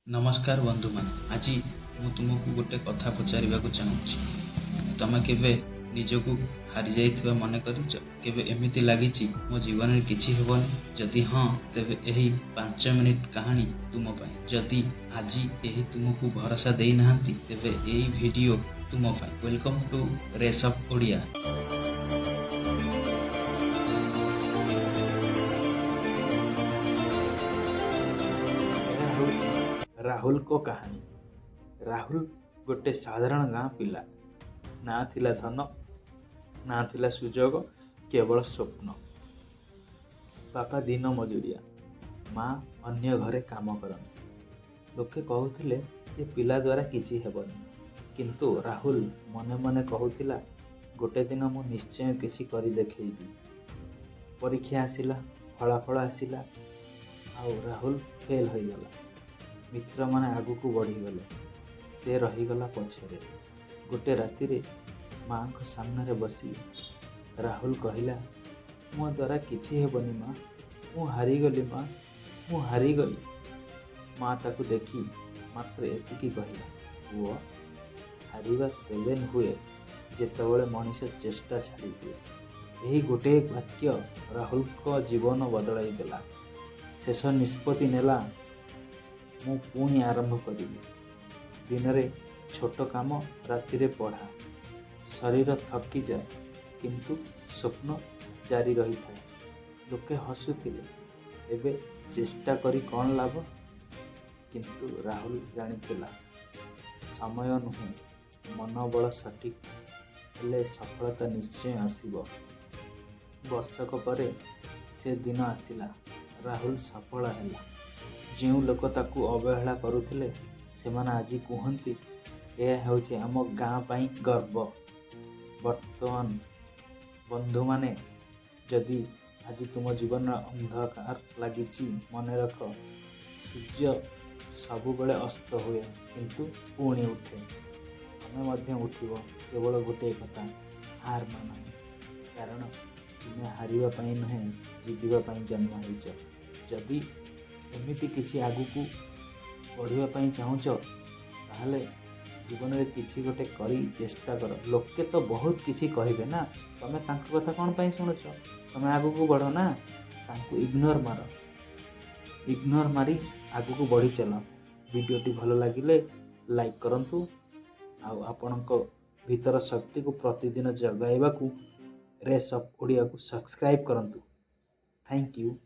नमस्कार बंधु मान आज मु तुमको गोटे कथा पचारिबाकू चाहूँगी। तमे केबे निजकू हारि जाइथिबा मने करिच? केबे एमिति लागिछि मो जीवन में किछि हेबनी? जदि हाँ तेबे एही 5 मिनिट कहानी तुम पाई। जदि आज एही तुमको भरोसा देई नाहंती तेबे एही वीडियो तुम पाई। Welcome to race of Odia. Rahul को कहानी। राहुल गोटे साधारण गाँ पिला। ना थिला धन, ना थिला सुजोग, केवल स्वप्न। बापा दिन मजूरिया, माँ अन्य घरे काम करती। लोके कहूथिले ये पिला द्वारा किछि हेबनी, किंतु राहुल मने मने कहूथिला गोटे दिन मु निश्चय किछि करी देखैबी। परीक्षा आसिला, फलाफल आसिला, आउ राहुल फेल हो गला। मित्र माने आगुकू बढ़ीगले, से रहीगला पछरे। गोटे रातिरे माँ को सामने बसी राहुल कहला, मो द्वारा किछि हेबनी माँ, मु हारीगली माँ, मु हारीगली। माँ ताकू देखी मात्र एतिकी कहला, पुओ हारिबा तेबे हुए जेतेबेले मनीष चेष्टा छाड़ी दिए। यही गोटे वाक्य राहुल को जीवन बदलाई देला। शेष निष्पत्ति नेला, मु पुणी आरंभ करी। दिन रे छोट काम, राति रे पढ़ा। शरीर थकी जाए किंतु स्वप्न जारी रही था। लोके हसुथिले, एबे चेष्टा करी कौन लाभ? किंतु राहुल जानिथिला समय नुहे, मनोबल सठिक हेले सफलता निश्चय आसीबो। वर्षक परे से दिन आसिला। राहुल सफल हैला। जो लोक ताकू अवहेला करुथिले सेमाने आज कहती यह होछि आम गाँ पाई गर्व। वर्तमान बंधु माने जदि आज तुम जीवन अंधकार लगी मन रख, सूर्य सबुबले अस्त हुए किंतु पुणी उठे। तमे मध्य उठिब। केवल गोटे कथा, हार मान। कारण तुमे हारिबा पाई नहे, जितिबा पाई जन्म होइछ। जदि एमिति किछि आगुकू बढ़िबा पाई चाहूच ताहले जीवन में किछि गोटे करी चेष्टा कर। लोके तो बहुत किछि कहिबे ना, तमे तांको कथा कोन पाई सुनुछ? तमे आगुकू बढ़ो ना, तांको इग्नोर मार। इग्नोर मारी आगुकू बढ़ी चल। वीडियोटी भल लागिले लाइक करंतु, आउ आपणको भीतर शक्ति को प्रतिदिन जगाइबाकू रेस ऑफ ओडिया को सब्सक्राइब करंतु। Thank you.